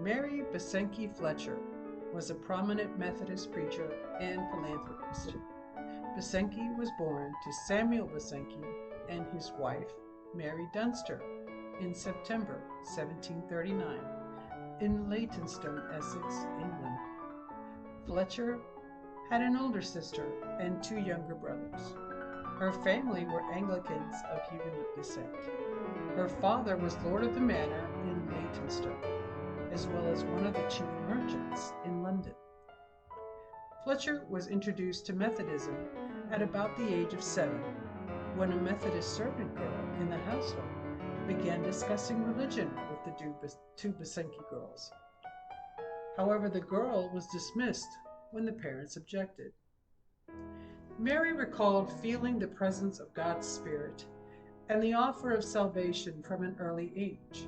Mary Bosanquet Fletcher was a prominent Methodist preacher and philanthropist. Bosanquet was born to Samuel Bosanquet and his wife, Mary Dunster, in September 1739 in Leytonstone, Essex, England. Fletcher had an older sister and two younger brothers. Her family were Anglicans of Huguenot descent. Her father was Lord of the Manor in Leytonstone, as well as one of the chief merchants in London. Fletcher was introduced to Methodism at about the age of 7, when a Methodist servant girl in the household began discussing religion with the two Bosanquet girls. However, the girl was dismissed when the parents objected. Mary recalled feeling the presence of God's Spirit and the offer of salvation from an early age.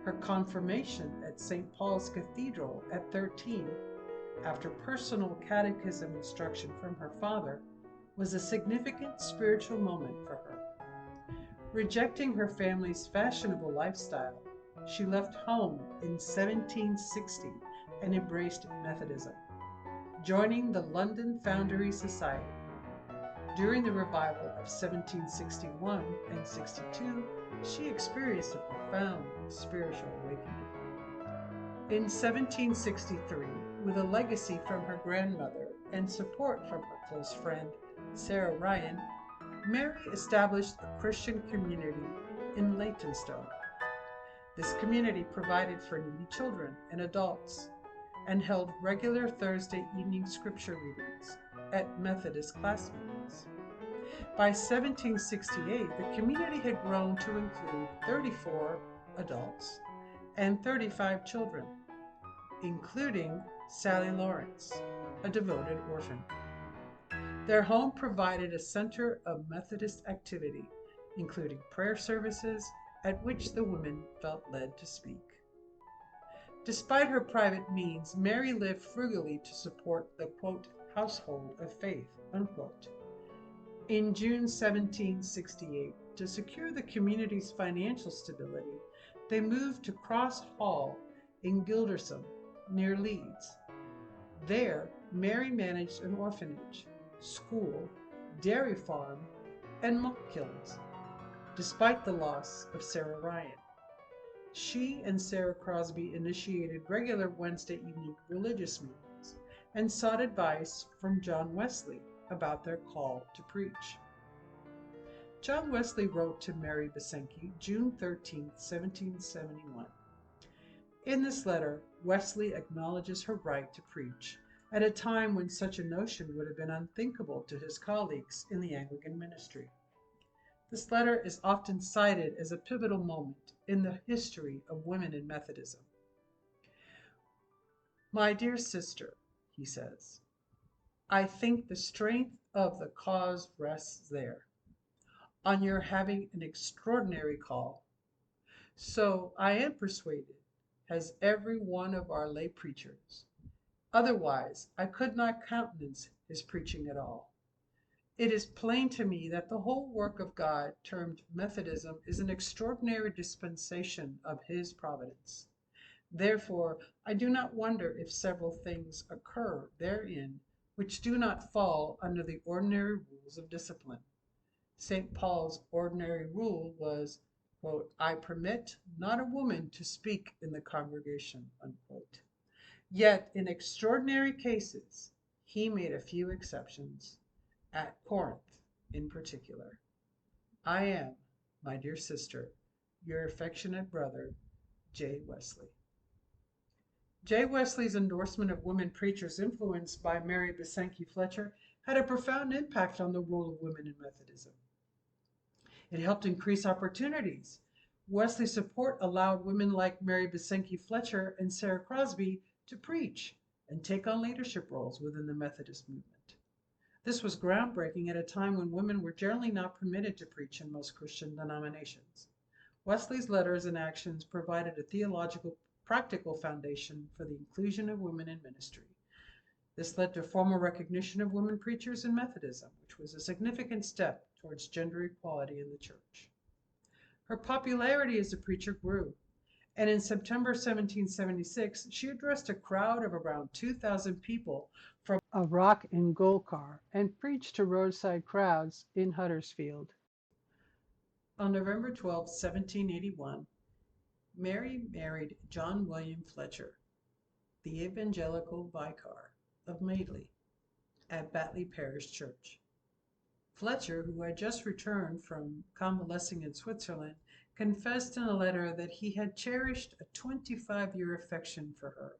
Her confirmation at St. Paul's Cathedral at 13, after personal catechism instruction from her father, was a significant spiritual moment for her. Rejecting her family's fashionable lifestyle, she left home in 1760 and embraced Methodism, joining the London Foundry Society. During the revival of 1761 and 62, she experienced a profound spiritual awakening. In 1763, with a legacy from her grandmother and support from her close friend, Sarah Ryan, Mary established a Christian community in Leytonstone. This community provided for needy children and adults and held regular Thursday evening scripture readings at Methodist class meetings. By 1768, the community had grown to include 34 adults and 35 children, including Sally Lawrence, a devoted orphan. Their home provided a center of Methodist activity, including prayer services at which the women felt led to speak. Despite her private means, Mary lived frugally to support the, quote, household of faith, unquote. In June 1768, to secure the community's financial stability, they moved to Cross Hall in Gildersham, near Leeds. There, Mary managed an orphanage, school, dairy farm, and muck kilns, despite the loss of Sarah Ryan. She and Sarah Crosby initiated regular Wednesday evening religious meetings and sought advice from John Wesley about their call to preach. John Wesley wrote to Mary Bosanquet June 13, 1771. In this letter, Wesley acknowledges her right to preach at a time when such a notion would have been unthinkable to his colleagues in the Anglican ministry. This letter is often cited as a pivotal moment in the history of women in Methodism. My dear sister, he says, I think the strength of the cause rests there, on your having an extraordinary call. So I am persuaded, has every one of our lay preachers. Otherwise, I could not countenance his preaching at all. It is plain to me that the whole work of God, termed Methodism, is an extraordinary dispensation of his providence. Therefore, I do not wonder if several things occur therein which do not fall under the ordinary rules of discipline. St. Paul's ordinary rule was, quote, I permit not a woman to speak in the congregation, unquote. Yet, in extraordinary cases, he made a few exceptions, at Corinth in particular. I am, my dear sister, your affectionate brother, J. Wesley. J. Wesley's endorsement of women preachers influenced by Mary Bosanquet Fletcher had a profound impact on the role of women in Methodism. It helped increase opportunities. Wesley's support allowed women like Mary Bosanquet Fletcher and Sarah Crosby to preach and take on leadership roles within the Methodist movement. This was groundbreaking at a time when women were generally not permitted to preach in most Christian denominations. Wesley's letters and actions provided a theological, practical foundation for the inclusion of women in ministry. This led to formal recognition of women preachers in Methodism, which was a significant step towards gender equality in the church. Her popularity as a preacher grew, and in September 1776, she addressed a crowd of around 2,000 people from a rock and gold car and preached to roadside crowds in Huddersfield. On November 12, 1781, Mary married John William Fletcher, the evangelical vicar of Madeley, at Batley Parish Church. Fletcher, who had just returned from convalescing in Switzerland, confessed in a letter that he had cherished a 25-year affection for her.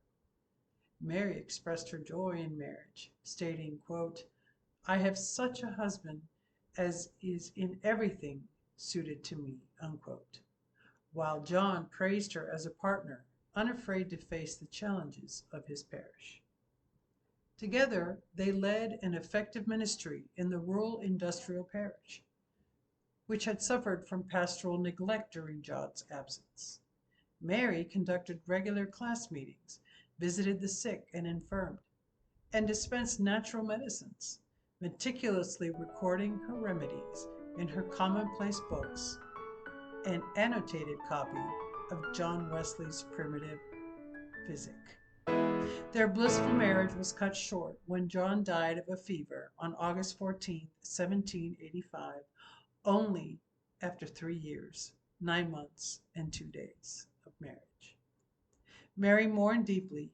Mary expressed her joy in marriage, stating, quote, "I have such a husband as is in everything suited to me," unquote, while John praised her as a partner, unafraid to face the challenges of his parish. Together, they led an effective ministry in the rural industrial parish, which had suffered from pastoral neglect during John's absence. Mary conducted regular class meetings, visited the sick and infirmed, and dispensed natural medicines, meticulously recording her remedies in her commonplace books, an annotated copy of John Wesley's Primitive Physic. Their blissful marriage was cut short when John died of a fever on August 14, 1785, only after 3 years, 9 months, and 2 days of marriage. Mary mourned deeply,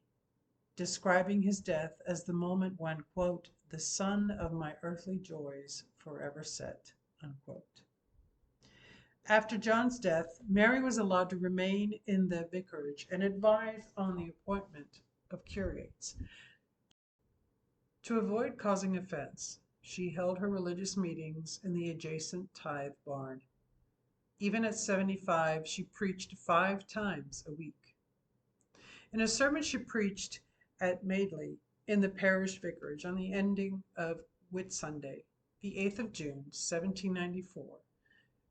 describing his death as the moment when, quote, "the sun of my earthly joys forever set," unquote. After John's death, Mary was allowed to remain in the vicarage and advise on the appointment of curates. To avoid causing offense, she held her religious meetings in the adjacent tithe barn. Even at 75, she preached 5 times a week. In a sermon she preached at Madeley in the parish vicarage on the ending of Whit Sunday, the 8th of June, 1794,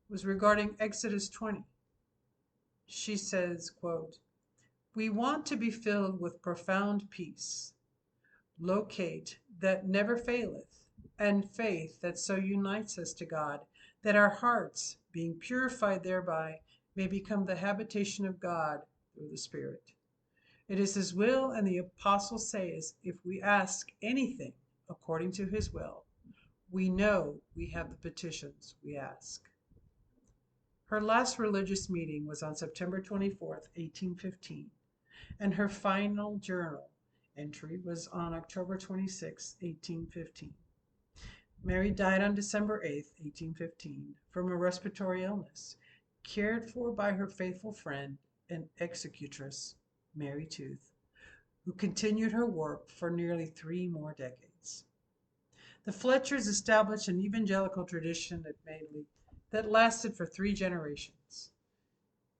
was regarding Exodus 20. She says, quote, "We want to be filled with profound peace, locate that never faileth, and faith that so unites us to God, that our hearts, being purified thereby, may become the habitation of God through the Spirit. It is his will, and the apostle says, if we ask anything according to his will, we know we have the petitions we ask." Her last religious meeting was on September 24, 1815, and her final journal entry was on October 26, 1815. Mary died on December 8, 1815, from a respiratory illness, cared for by her faithful friend and executress, Mary Tooth, who continued her work for nearly 3 more decades. The Fletchers established an evangelical tradition at Madeley that lasted for 3 generations.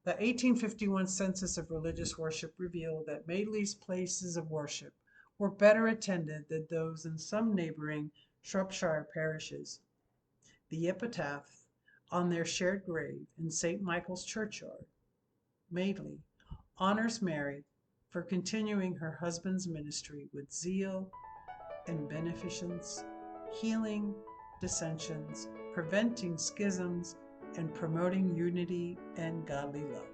The 1851 census of religious worship revealed that Madeley's places of worship were better attended than those in some neighboring Shropshire parishes. The epitaph on their shared grave in St. Michael's Churchyard, Madeley, honors Mary for continuing her husband's ministry with zeal and beneficence, healing dissensions, preventing schisms, and promoting unity and godly love.